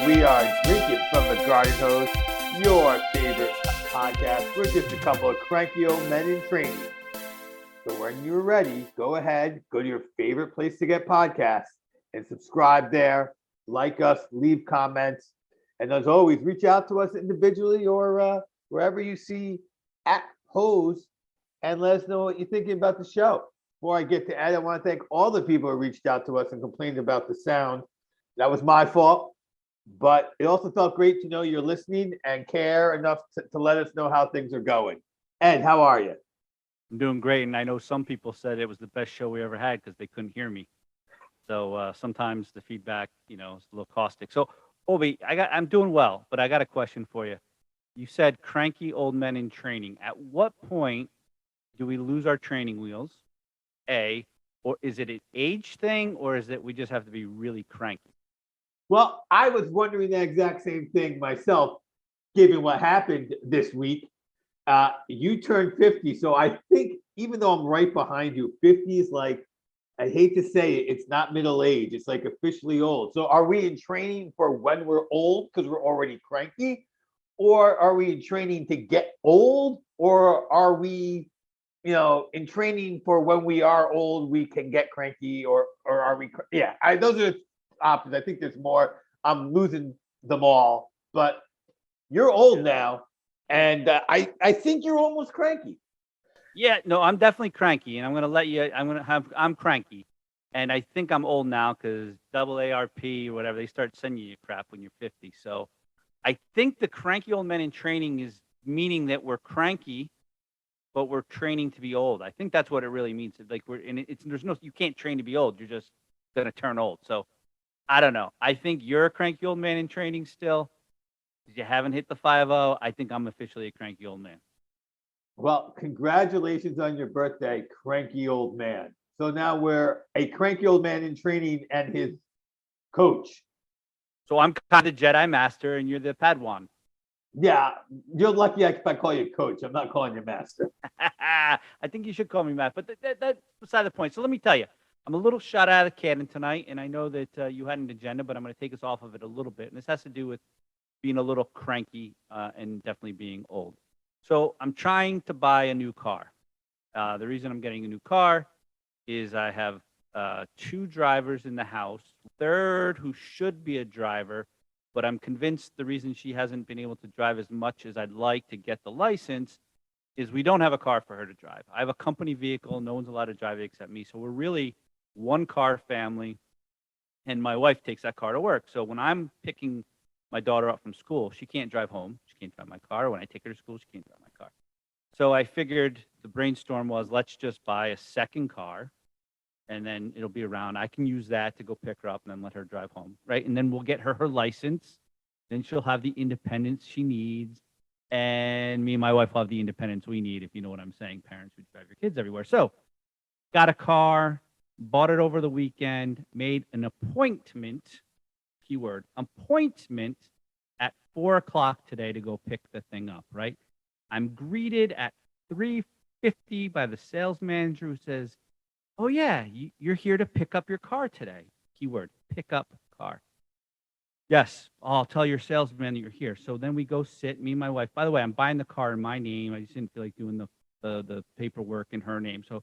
We are drinking from the garden hose, your favorite podcast. We're just a couple of cranky old men in training. So when you're ready, go ahead, go to your favorite place to get podcasts and subscribe there. Like us, leave comments. And as always, reach out to us individually or wherever you see at Hose and let us know what you're thinking about the show. Before I get to Ed, I want to thank all the people who reached out to us and complained about the sound. That was my fault. But it also felt great to know you're listening and care enough to let us know how things are going. Ed, how are you? I'm doing great, and I know some people said it was the best show we ever had because they couldn't hear me. So sometimes the feedback, is a little caustic. So, Obi, I'm doing well, but I got a question for you. You said cranky old men in training. At what point do we lose our training wheels? A, or is it an age thing, or is it we just have to be really cranky? Well, I was wondering the exact same thing myself, given what happened this week. You turned 50, so I think even though I'm right behind you, 50 is like, I hate to say it, it's not middle age. It's like officially old. So are we in training for when we're old because we're already cranky? Or are we in training to get old? Or are we, in training for when we are old, we can get cranky? Or are we, those are options. I think there's more. I'm losing them all, but you're old now, and I think you're almost cranky. Yeah, no, I'm definitely cranky, and I'm cranky, and I think I'm old now because double ARP or whatever, they start sending you crap when you're 50. So I think the cranky old men in training is meaning that we're cranky, but we're training to be old. I think that's what it really means. Like you can't train to be old. You're just gonna turn old. So I don't know. I think you're a cranky old man in training still. You haven't hit the 5-0. I think I'm officially a cranky old man. Well, congratulations on your birthday, cranky old man. So now we're a cranky old man in training and his coach. So I'm kind of Jedi Master and you're the Padawan. Yeah, you're lucky if I call you coach. I'm not calling you master. I think you should call me Matt, but that's beside the point. So let me tell you, I'm a little shot out of the cannon tonight, and I know that you had an agenda, but I'm going to take us off of it a little bit. And this has to do with being a little cranky and definitely being old. So I'm trying to buy a new car. The reason I'm getting a new car is I have 2 drivers in the house, third who should be a driver, but I'm convinced the reason she hasn't been able to drive as much as I'd like to get the license is we don't have a car for her to drive. I have a company vehicle. No one's allowed to drive it except me. So we're really one car family, and my wife takes that car to work. So when I'm picking my daughter up from school, she can't drive home. She can't drive my car. When I take her to school, she can't drive my car. So I figured the brainstorm was, let's just buy a second car, and then it'll be around. I can use that to go pick her up and then let her drive home, right? And then we'll get her license. Then she'll have the independence she needs. And me and my wife will have the independence we need, if you know what I'm saying, parents who drive your kids everywhere. So got a car, bought it over the weekend, made an appointment, keyword, appointment at 4 o'clock today to go pick the thing up, right? I'm greeted at 3:50 by the sales manager who says, oh, yeah, you're here to pick up your car today. Keyword, pick up car. Yes, I'll tell your salesman that you're here. So then we go sit, me and my wife. By the way, I'm buying the car in my name. I just didn't feel like doing the paperwork in her name. So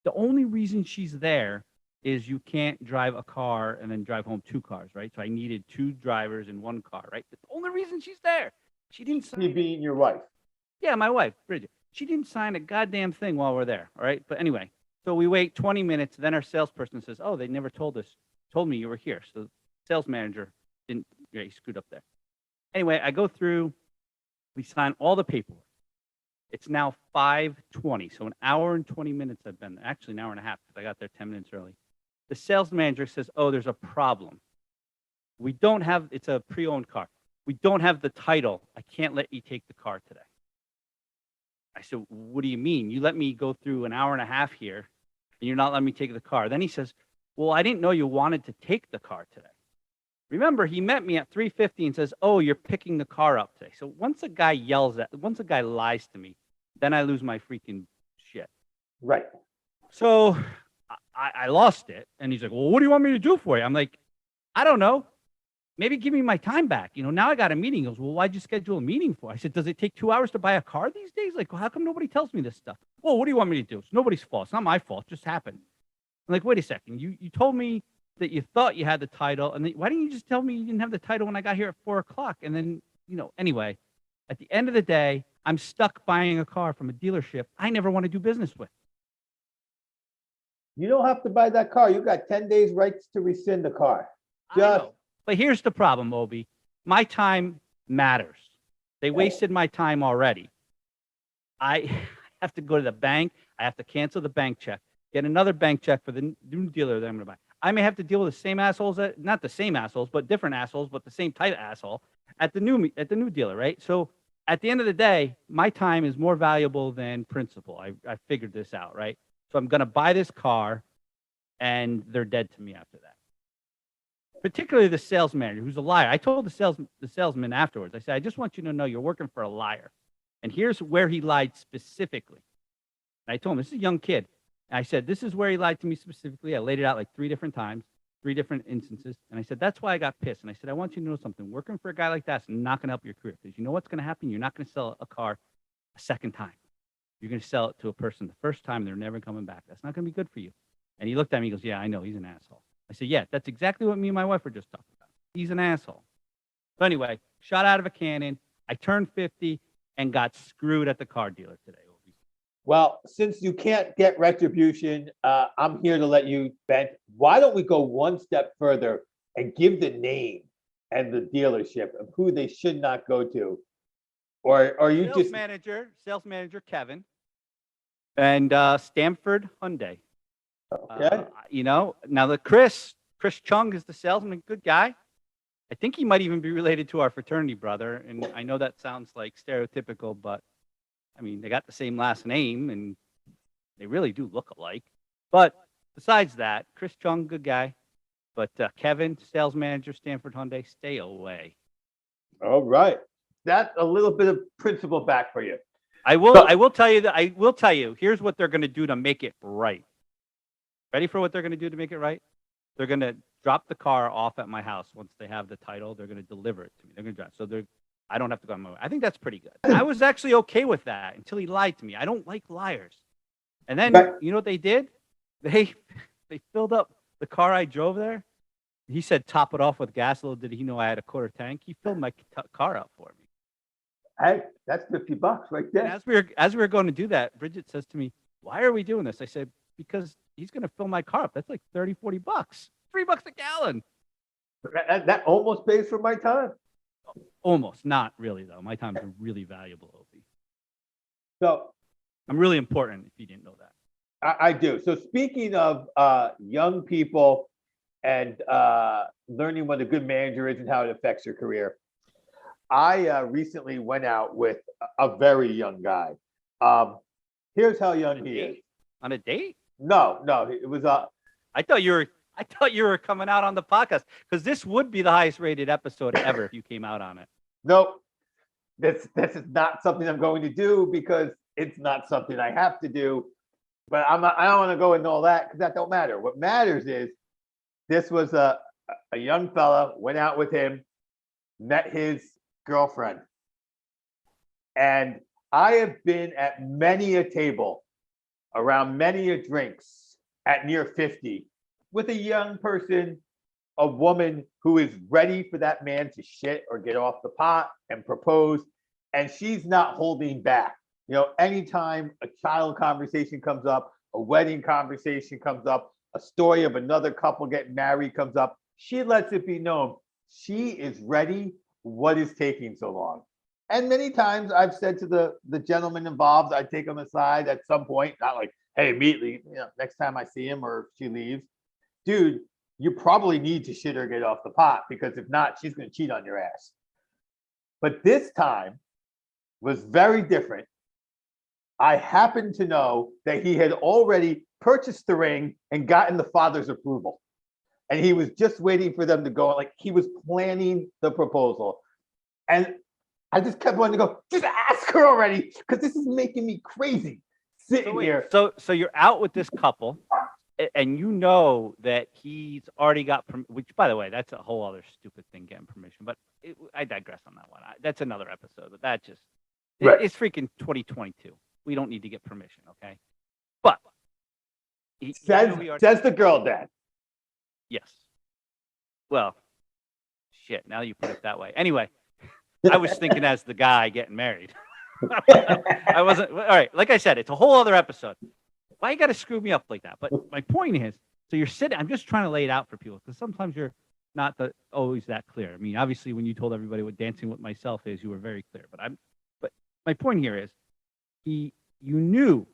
the only reason she's there is you can't drive a car and then drive home 2 cars, right? So I needed 2 drivers in 1 car, right? That's the only reason she's there. She didn't sign. You being your wife. Yeah, my wife, Bridget. She didn't sign a goddamn thing while we're there, all right? But anyway, so we wait 20 minutes. Then our salesperson says, oh, they never told me you were here. So the sales manager didn't, he screwed up there. Anyway, I go through, we sign all the paperwork. It's now 5:20, so an hour and 20 minutes I've been there. Actually, an hour and a half because I got there 10 minutes early. The sales manager says, oh, there's a problem. It's a pre-owned car. We don't have the title. I can't let you take the car today. I said, what do you mean? You let me go through an hour and a half here, and you're not letting me take the car. Then he says, well, I didn't know you wanted to take the car today. Remember, he met me at 3:50 and says, oh, you're picking the car up today. So once a guy lies to me, then I lose my freaking shit. Right. So I lost it. And he's like, well, what do you want me to do for you? I'm like, I don't know. maybe give me my time back. Now I got a meeting. He goes, well, why'd you schedule a meeting for? I said, does it take 2 hours to buy a car these days? Like, well, how come nobody tells me this stuff? Well, what do you want me to do? It's nobody's fault. It's not my fault. It just happened. I'm like, wait a second. You told me that you thought you had the title, and then, why didn't you just tell me you didn't have the title when I got here at 4:00? And then, anyway, at the end of the day, I'm stuck buying a car from a dealership I never want to do business with. You don't have to buy that car. You got 10 days rights to rescind the car. I know. But here's the problem, Obi. My time matters. They wasted my time already. I have to go to the bank. I have to cancel the bank check, get another bank check for the new dealer that I'm going to buy. I may have to deal with the same assholes, not the same assholes, but different assholes, but the same type of asshole at the new dealer, right? So at the end of the day, my time is more valuable than principal. I figured this out, right? So I'm going to buy this car, and they're dead to me after that. Particularly the sales manager, who's a liar. I told the salesman afterwards, I said, I just want you to know you're working for a liar. And here's where he lied specifically. And I told him, this is a young kid. And I said, this is where he lied to me specifically. I laid it out like 3 different times, 3 different instances. And I said, that's why I got pissed. And I said, I want you to know something. Working for a guy like that's not going to help your career. Because you know what's going to happen? You're not going to sell a car a second time. You're going to sell it to a person the first time. They're never coming back. That's not going to be good for you. And he looked at me. He goes, yeah, I know. He's an asshole. I said, yeah, that's exactly what me and my wife were just talking about. He's an asshole. So anyway, shot out of a cannon. I turned 50 and got screwed at the car dealer today. Well, since you can't get retribution, I'm here to let you vent. Why don't we go one step further and give the name and the dealership of who they should not go to? Or you sales just manager Kevin, and Stanford Hyundai. okay? Now the Chris Chung is the salesman, good guy. I think he might even be related to our fraternity brother. And I know that sounds like stereotypical, but I mean, they got the same last name and they really do look alike. But besides that, Chris Chung, good guy. But Kevin, sales manager, Stanford Hyundai, stay away. All right. That's a little bit of principle back for you. I will tell you, here's what they're going to do to make it right. Ready for what they're going to do to make it right? They're going to drop the car off at my house once they have the title. They're going to deliver it to me. They're going to drive. So I don't have to go on my way. I think that's pretty good. I was actually okay with that until he lied to me. I don't like liars. And then, you know what they did? They filled up the car I drove there. He said, top it off with gas. Little did he know I had a quarter tank. He filled my car up for me. Hey, that's $50 right there. And as we were going to do that, Bridget says to me, why are we doing this? I said, because he's going to fill my car up. That's like $30, $40. $3 a gallon. That almost pays for my time. Almost. Not really, though. My time's really valuable, Opie. So I'm really important, if you didn't know that. I do. So speaking of young people and learning what a good manager is and how it affects your career, I recently went out with a very young guy. Here's how young he is. On a date? No, it was I thought you were coming out on the podcast, because this would be the highest rated episode ever if you came out on it. Nope. This is not something I'm going to do because it's not something I have to do. But I don't want to go into all that because that don't matter. What matters is this was a young fella, went out with him, met his girlfriend. And I have been at many a table, around many a drinks at near 50 with a young person, a woman who is ready for that man to shit or get off the pot and propose. And she's not holding back. Anytime a child conversation comes up, a wedding conversation comes up, a story of another couple getting married comes up, she lets it be known she is ready. What is taking so long? And many times I've said to the gentleman involved, I take him aside at some point, not like, hey, immediately, next time I see him or she leaves, dude, you probably need to shit or get off the pot, because if not, she's going to cheat on your ass. But this time was very different. I happened to know that he had already purchased the ring and gotten the father's approval. And he was just waiting for them to go. Like, he was planning the proposal. And I just kept wanting to go, just ask her already, because this is making me crazy sitting here. So you're out with this couple. and you know that he's already got which, by the way, that's a whole other stupid thing, getting permission. But I digress on that one. That's another episode. But that just Right. it's freaking 2022. We don't need to get permission, okay? But Says the girl dad. yes. Well, shit. Now you put it that way. Anyway, I was thinking as the guy getting married. I wasn't. All right. Like I said, it's a whole other episode. Why you got to screw me up like that? But my point is, so you're sitting. I'm just trying to lay it out for people because sometimes you're not always that clear. I mean, obviously, when you told everybody what Dancing with Myself is, you were very clear. But my point here is, you knew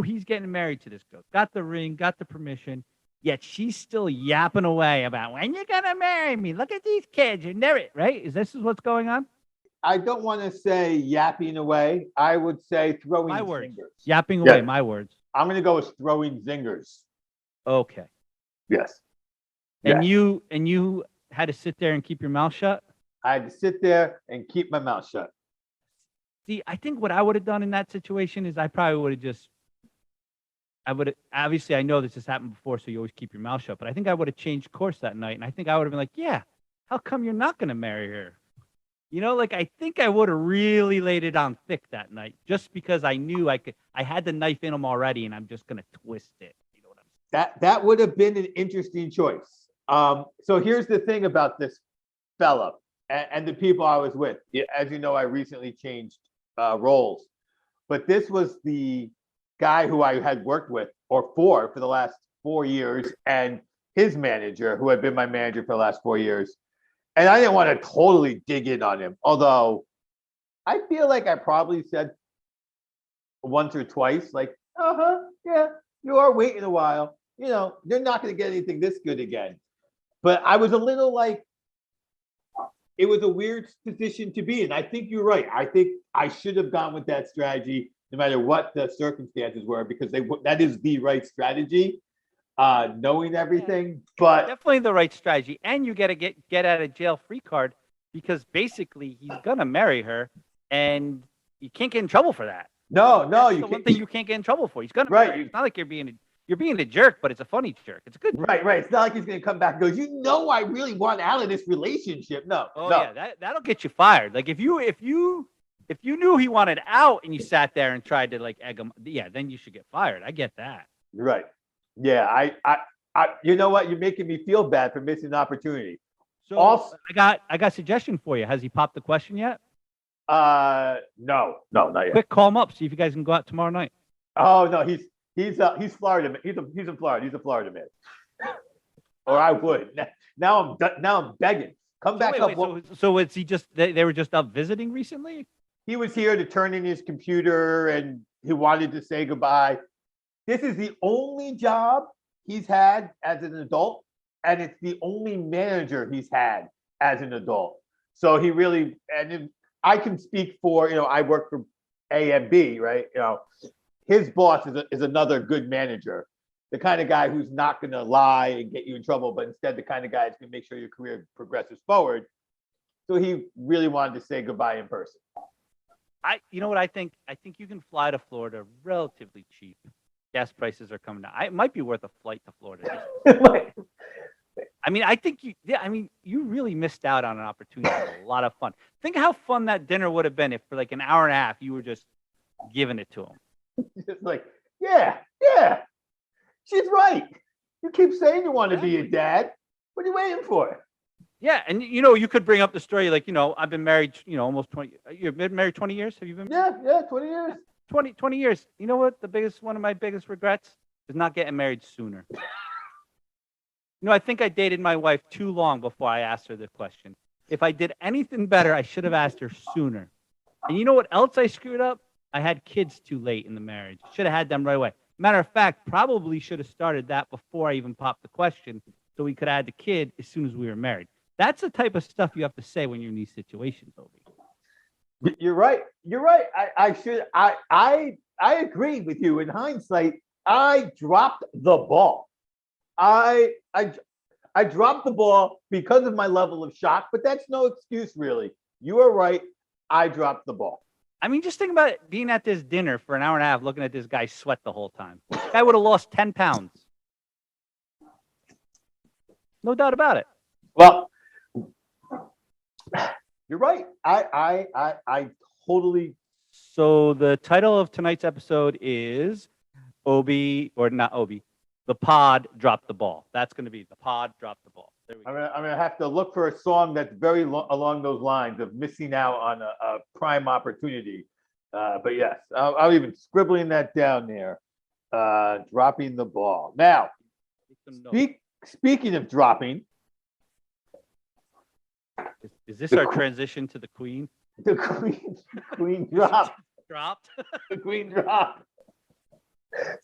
he's getting married to this girl. Got the ring, got the permission. Yet she's still yapping away about when you're gonna marry me. Look at these kids. You're never right. Is what's going on? I don't want to say yapping away. I would say throwing my words. zingers. Yapping away. My words. I'm going to go with throwing zingers. Okay. Yes. And you had to sit there and keep your mouth shut? I had to sit there and keep my mouth shut. See, I think what I would have done in that situation is I probably would have obviously I know this has happened before, so you always keep your mouth shut, but I think I would have changed course that night. And I think I would have been like, yeah, how come you're not going to marry her? You know, like I think I would have really laid it on thick that night just because I knew I had the knife in him already and I'm just going to twist it. You know what I'm saying? That would have been an interesting choice. So here's the thing about this fella and the people I was with. As you know, I recently changed roles, but this was the guy who I had worked with for the last 4 years and his manager who had been my manager for the last 4 years. And I didn't want to totally dig in on him, although I feel like I probably said once or twice, like, yeah, you are waiting a while. You know, you're not going to get anything this good again. But I was a little like, it was a weird position to be in. I think you're right. I think I should have gone with that strategy no matter what the circumstances were, because that is the right strategy. Knowing everything, but definitely the right strategy. And you got to get out of jail free card because basically he's going to marry her and you can't get in trouble for that. No, That's the one thing you can't get in trouble for. He's going to marry her. It's not like you're being a jerk, but it's a funny jerk. It's a good jerk. Right. It's not like he's going to come back and go, you know, I really want out of this relationship. No. Yeah, that'll get you fired. Like if you knew he wanted out and you sat there and tried to like egg him, yeah, then you should get fired. I get that. Right. Yeah, I you know what? You're making me feel bad for missing an opportunity. So also, I got a suggestion for you. Has he popped the question yet? No, not yet. Quick, call him up. See if you guys can go out tomorrow night. Oh no, he's Florida. He's in Florida. He's a Florida man. Or I would. Now I'm begging. Come back up. So was he just? They were just up visiting recently. He was here to turn in his computer, and he wanted to say goodbye. This is the only job he's had as an adult, and it's the only manager he's had as an adult. So he really, and I can speak for, I work for A and B, right? His boss is another good manager, the kind of guy who's not going to lie and get you in trouble, but instead the kind of guy that's going to make sure your career progresses forward. So he really wanted to say goodbye in person. You know what I think? I think you can fly to Florida relatively cheap. Gas prices are coming down. It might be worth a flight to Florida. I mean, I think you really missed out on an opportunity. A lot of fun. Think how fun that dinner would have been if for like an hour and a half you were just giving it to him. Just like, yeah, she's right. You keep saying you want to be a dad. What are you waiting for? Yeah, and you could bring up the story like, I've been married, almost 20. You've been married 20 years. Have you been? Yeah, 20 years. 20 years. You know what? One of my biggest regrets is not getting married sooner. I think I dated my wife too long before I asked her the question. If I did anything better, I should have asked her sooner. And you know what else I screwed up? I had kids too late in the marriage. Should have had them right away. Matter of fact, probably should have started that before I even popped the question so we could add the kid as soon as we were married. That's the type of stuff you have to say when you're in these situations, Obi. You're right. I agree with you. In hindsight, I dropped the ball. I dropped the ball because of my level of shock, but that's no excuse, really. You are right. I dropped the ball. I mean, just think about it, being at this dinner for an hour and a half, looking at this guy sweat the whole time. This guy would have lost 10 pounds. No doubt about it. Well, you're right. I totally. So the title of tonight's episode is Obi, or not Obi, the pod dropped the ball. That's going to be the pod dropped the ball. There we go. I'm gonna have to look for a song that's very along those lines of missing out on a prime opportunity. But yes, I'll even scribbling that down there. Dropping the ball. Now, speaking of dropping, is this our transition to the Queen? the Queen dropped. Dropped. The Queen dropped.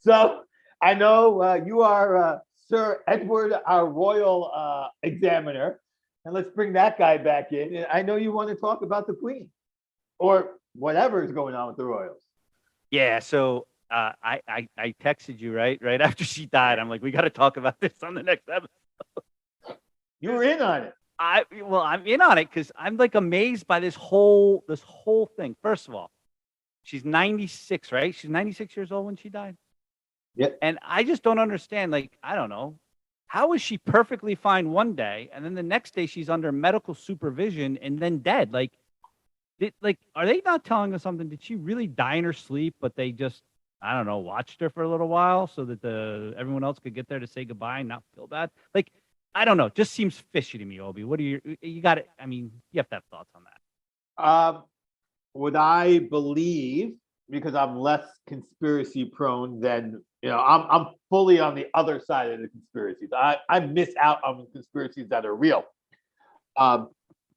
So I know you are Sir Edward, our royal examiner, and let's bring that guy back in. And I know you want to talk about the Queen or whatever is going on with the royals. Yeah. So I texted you right after she died. I'm like, we got to talk about this on the next episode. You were in on it. I'm in on it because I'm like amazed by this whole thing. First of all, she's 96, right? She's 96 years old when she died. Yeah. And I just don't understand. Like, I don't know. How is she perfectly fine one day and then the next day she's under medical supervision and then dead? Like, are they not telling us something? Did she really die in her sleep, but they just, I don't know, watched her for a little while so that everyone else could get there to say goodbye and not feel bad? Like, I don't know. It just seems fishy to me, Obi. What do you got it? I mean, you have to have thoughts on that. Would I believe, because I'm less conspiracy prone than, I'm fully on the other side of the conspiracies. I miss out on the conspiracies that are real.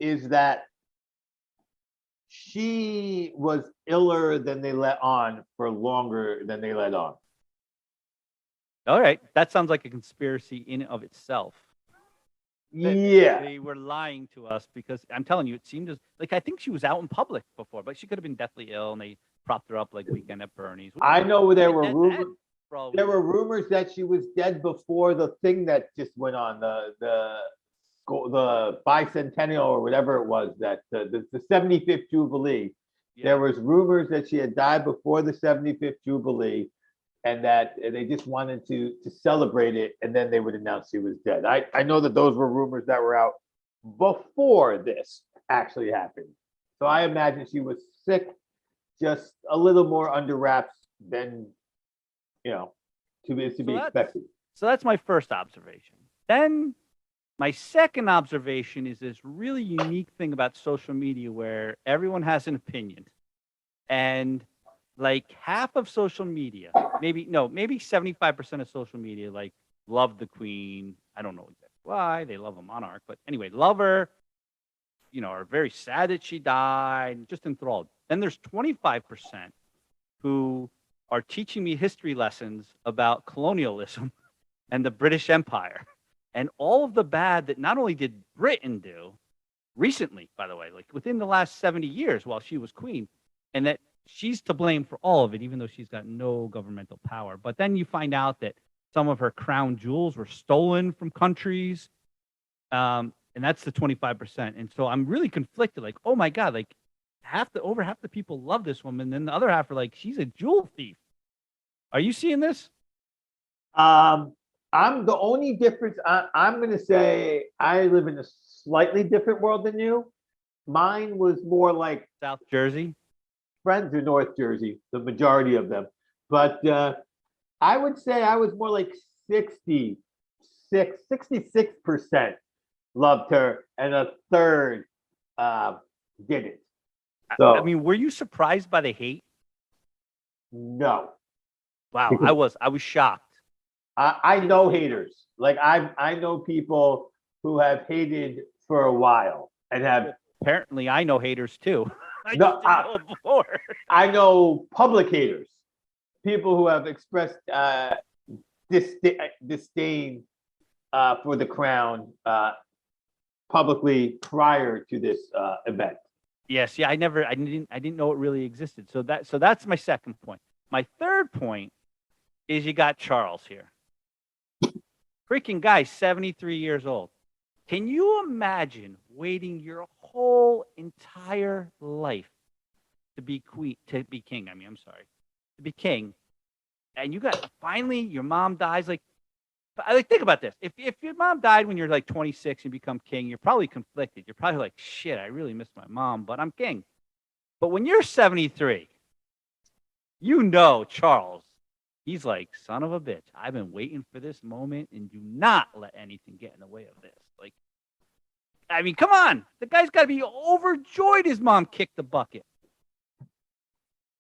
Is that she was iller than they let on for longer than they let on. All right. That sounds like a conspiracy in and of itself. Yeah. They were lying to us because I'm telling you, it seemed as like I think she was out in public before, but she could have been deathly ill and they propped her up like Weekend at Bernie's. I know there were rumors. There were rumors that she was dead before the thing that just went on, the bicentennial or whatever it was, that the 75th Jubilee. Yeah. There was rumors that she had died before the 75th Jubilee, and that they just wanted to celebrate it, and then they would announce she was dead. I know that those were rumors that were out before this actually happened. So I imagine she was sick, just a little more under wraps than, to be expected. So that's my first observation. Then my second observation is this really unique thing about social media where everyone has an opinion. And like half of social media, maybe 75% of social media, like love the Queen. I don't know exactly why they love a monarch, but anyway, love her, are very sad that she died, just enthralled. Then there's 25% who are teaching me history lessons about colonialism and the British Empire and all of the bad that not only did Britain do recently, by the way, like within the last 70 years while she was queen, and that she's to blame for all of it, even though she's got no governmental power. But then you find out that some of her crown jewels were stolen from countries. And that's the 25%. And so I'm really conflicted. Like, oh my God, like over half the people love this woman. Then the other half are like, she's a jewel thief. Are you seeing this? I'm the only difference. I'm going to say I live in a slightly different world than you. Mine was more like South Jersey. Friends in North Jersey, the majority of them. But I would say I was more like 66% loved her, and a third didn't. So, I mean, were you surprised by the hate? No. Wow, I was shocked. I know haters. Like I know people who have hated for a while and have. Apparently, I know haters too. I know public haters, people who have expressed disdain for the crown publicly prior to this event. Yes, yeah, I didn't know it really existed. So that's my second point. My third point is you got Charles here. Freaking guy, 73 years old. Can you imagine waiting your whole entire life to be king? To be king, and you got finally your mom dies. Like, But I like think about this. If your mom died when you're like 26 and become king, you're probably conflicted. You're probably like, shit, I really miss my mom, but I'm king. But when you're 73, Charles, he's like, son of a bitch. I've been waiting for this moment, and do not let anything get in the way of this. Like, I mean, come on. The guy's got to be overjoyed his mom kicked the bucket.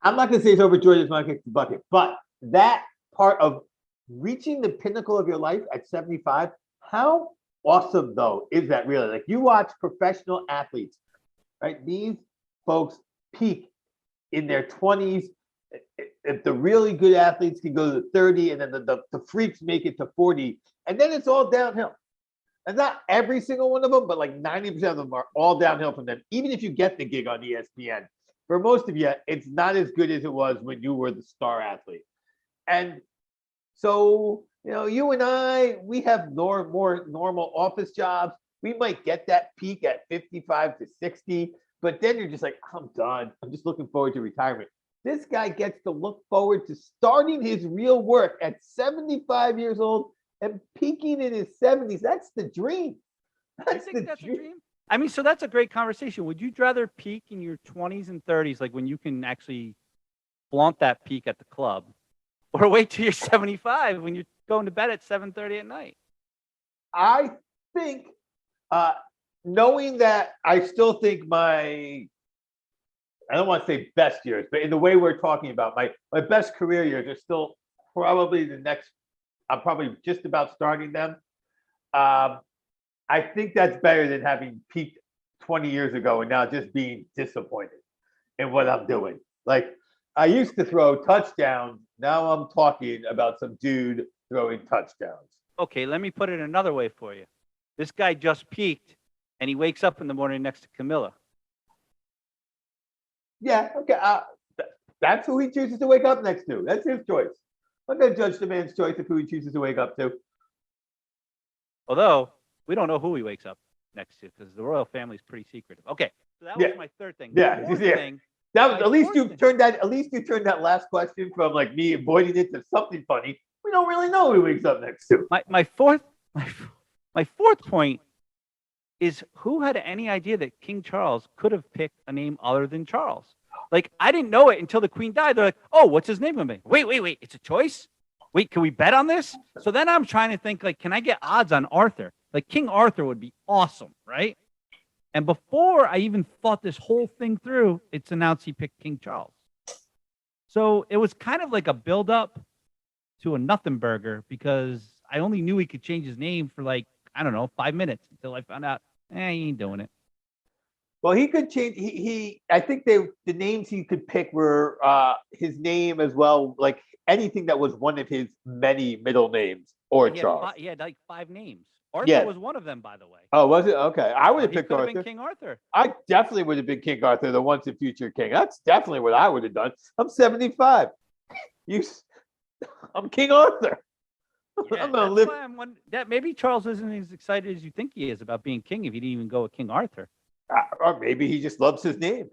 I'm not going to say he's overjoyed his mom kicked the bucket, but that part of reaching the pinnacle of your life at 75, how awesome though is that really? Like you watch professional athletes, right? These folks peak in their 20s. If the really good athletes can go to 30, and then the freaks make it to 40, and then it's all downhill. And not every single one of them, but like 90% of them are all downhill from them. Even if you get the gig on ESPN, for most of you, it's not as good as it was when you were the star athlete. And so, you and I, we have more normal office jobs. We might get that peak at 55 to 60, but then you're just like, I'm done. I'm just looking forward to retirement. This guy gets to look forward to starting his real work at 75 years old and peaking in his 70s. That's the dream. That's a dream. I mean, so that's a great conversation. Would you rather peak in your 20s and 30s, like when you can actually flaunt that peak at the club, or wait till you're 75 when you're going to bed at 7:30 at night? I think, knowing that I still think I don't want to say best years, but in the way we're talking about, my best career years are still probably I'm probably just about starting them. I think that's better than having peaked 20 years ago and now just being disappointed in what I'm doing. Like, I used to throw touchdowns. Now I'm talking about some dude throwing touchdowns. Okay, let me put it another way for you. This guy just peaked, and he wakes up in the morning next to Camilla. Yeah, okay. That's who he chooses to wake up next to. That's his choice. I'm not going to judge the man's choice of who he chooses to wake up to. Although, we don't know who he wakes up next to because the royal family is pretty secretive. Okay, so that was my third thing. Yeah. Thing, that was at least you turned that last question from like me avoiding it to something funny. We don't really know who he wakes up next to. My fourth point is, who had any idea that King Charles could have picked a name other than Charles? Like, I didn't know it until the Queen died. They're like, oh, what's his name going to be? Wait, it's a choice? Wait, can we bet on this? So then I'm trying to think, like, can I get odds on Arthur? Like, King Arthur would be awesome, right? And before I even thought this whole thing through, it's announced he picked King Charles. So it was kind of like a build-up to a nothing burger, because I only knew he could change his name for, like, I don't know, 5 minutes until I found out, he ain't doing it. Well, he could change. I think the names he could pick were his name as well, like anything that was one of his many middle names or Charles. He had like 5 names. Arthur was one of them, by the way. Oh, was it? Okay. I would have picked Arthur. Been King Arthur. I definitely would have been King Arthur, the once and future king. That's definitely what I would have done. I'm 75. I'm King Arthur. Yeah, I'm gonna live. That maybe Charles isn't as excited as you think he is about being king if he didn't even go with King Arthur. Or maybe he just loves his name.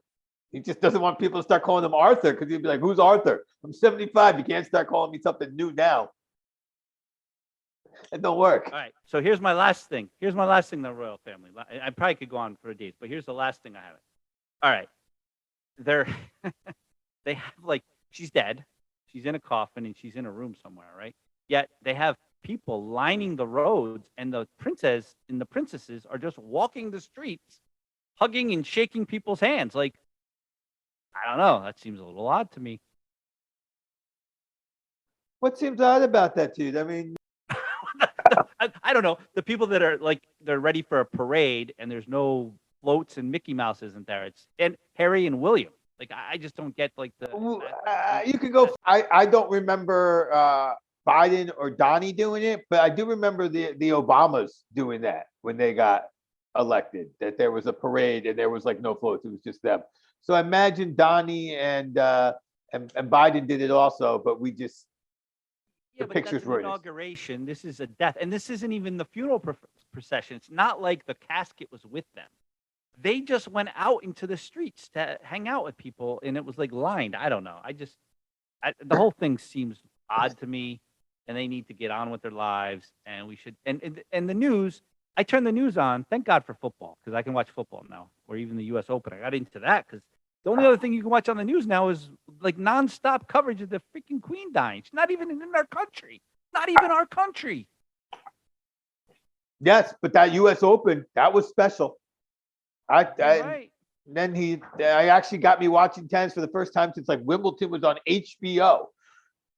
He just doesn't want people to start calling him Arthur, because he'd be like, who's Arthur? I'm 75. You can't start calling me something new now. It don't work. All right. So here's my last thing. The royal family. I probably could go on for days, but here's the last thing I have. All right. They have, like, she's dead. She's in a coffin and she's in a room somewhere, right? Yet they have people lining the roads, and the princess and the princesses are just walking the streets, hugging and shaking people's hands. Like, I don't know. That seems a little odd to me. What seems odd about that, dude? I mean, I don't know. The people that are like, they're ready for a parade and there's no floats and Mickey Mouse isn't there. And Harry and William. Like, I just don't get like the. You could go. I don't remember Biden or Donnie doing it, but I do remember the Obamas doing that when they got elected. That there was a parade and there was like no floats. It was just them. So I imagine Donnie and Biden did it also, but we just. Yeah, but that's an inauguration. This is a death, and this isn't even the funeral procession. It's not like the casket was with them. They just went out into the streets to hang out with people, and it was like lined. I don't know. The whole thing seems odd to me. and they need to get on with their lives. And we should. And the news. I turn the news on. Thank God for football, because I can watch football now, or even the U.S. Open. I got into that because the only other thing you can watch on the news now is like nonstop coverage of the freaking Queen dying. She's not even in our country. Not even our country. Yes, but that U.S. Open, that was special. Right. Then I actually got me watching tennis for the first time since like Wimbledon was on HBO.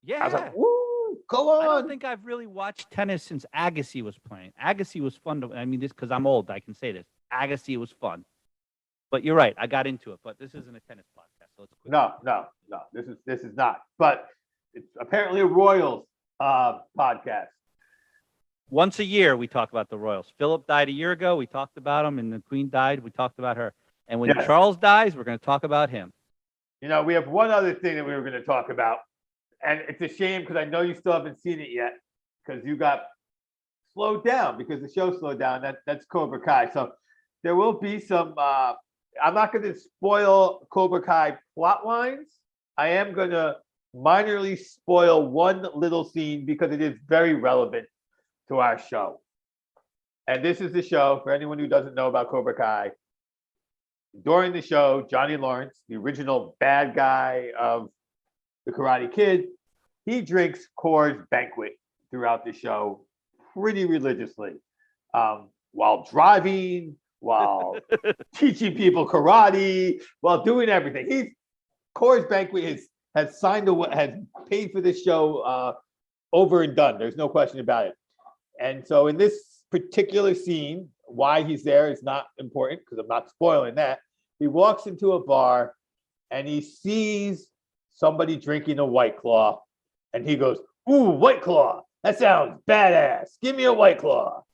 Yeah. I was like, woo, go on. I don't think I've really watched tennis since Agassi was playing. Agassi was fun this because I'm old, I can say this. Agassi was fun. But you're right, I got into it. But this isn't a tennis podcast, so let's quit. No. This is not. But it's apparently a Royals podcast. Once a year, we talk about the Royals. Philip died a year ago. We talked about him, and the Queen died. We talked about her. And when Charles dies, we're going to talk about him. You know, we have one other thing that we were going to talk about, and it's a shame because I know you still haven't seen it yet because you got slowed down because the show slowed down. That's Cobra Kai. So there will be some. I'm not going to spoil Cobra Kai plot lines. I am going to minorly spoil one little scene because it is very relevant to our show. And this is the show for anyone who doesn't know about Cobra Kai. During the show, Johnny Lawrence, the original bad guy of the Karate Kid, he drinks Coors Banquet throughout the show pretty religiously, while driving, while teaching people karate, while doing everything. Coors Banquet has paid for this show over and done. There's no question about it. And so in this particular scene, why he's there is not important because I'm not spoiling that. He walks into a bar and he sees somebody drinking a White Claw and he goes, "Ooh, White Claw, that sounds badass. Give me a White Claw."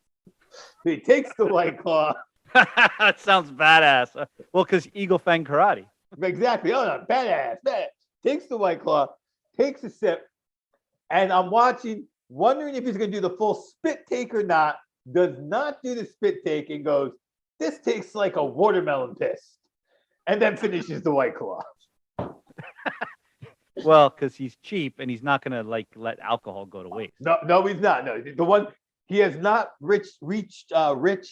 He takes the White Claw. That sounds badass. Well, because Eagle Fang Karate. Exactly. Oh, no, badass. Takes the White Claw, takes a sip, and I'm wondering if he's going to do the full spit take or not. Does not do the spit take and goes, "This tastes like a watermelon piss," and then finishes the White Claw. Well, because he's cheap and he's not going to let alcohol go to waste. No, he's not. No, the one he has not reached rich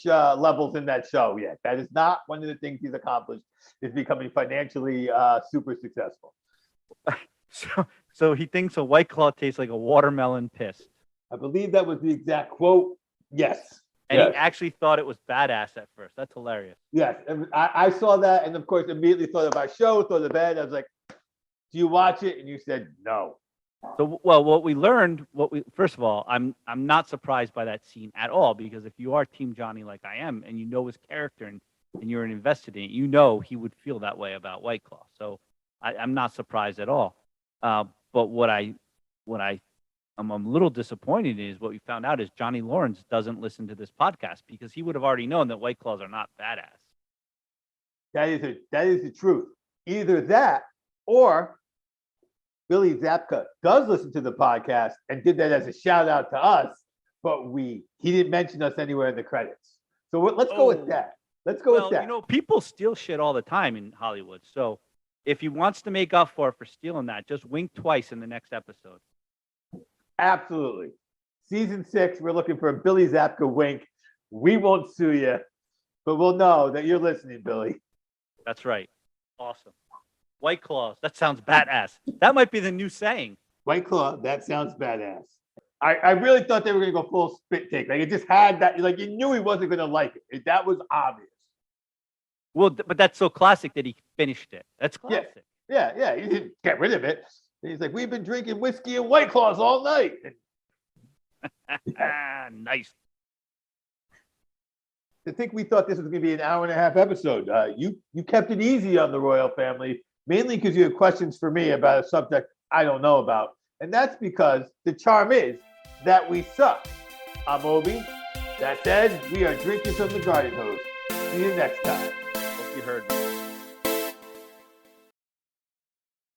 levels in that show yet. That is not one of the things he's accomplished. Is becoming financially super successful. So he thinks a White Claw tastes like a watermelon piss. I believe that was the exact quote. Yes. And he actually thought it was badass at first. That's hilarious. Yes. I saw that and, of course, immediately thought of our show, thought of bed. I was like, "Do you watch it?" And you said no. So, well, what we learned, first of all, I'm not surprised by that scene at all because if you are Team Johnny like I am and you know his character and you're invested in it, you know he would feel that way about White Claw. So I'm not surprised at all. But what I'm a little disappointed is what we found out is Johnny Lawrence doesn't listen to this podcast because he would have already known that White Claws are not badass. That is the truth. Either that or Billy Zabka does listen to the podcast and did that as a shout out to us, but he didn't mention us anywhere in the credits. So let's go with that. Let's go with that. You know, people steal shit all the time in Hollywood. So if he wants to make up for stealing that, just wink twice in the next episode. Absolutely. Season 6, we're looking for a Billy Zabka wink. We won't sue you, but we'll know that you're listening, Billy. That's right. Awesome. White Claws. That sounds badass. That might be the new saying. White Claw. That sounds badass. I really thought they were going to go full spit take. Like it just had that. Like you knew he wasn't going to like it. That was obvious. Well, but that's so classic that he finished it. That's classic. Yeah. He didn't get rid of it. He's like, "We've been drinking whiskey and White Claws all night." Nice. I think we thought this was going to be an hour and a half episode. You kept it easy on the royal family, mainly because you have questions for me about a subject I don't know about. And that's because the charm is that we suck. I'm Obi. That said, we are drinking from the garden hose. See you next time. Hope you heard me.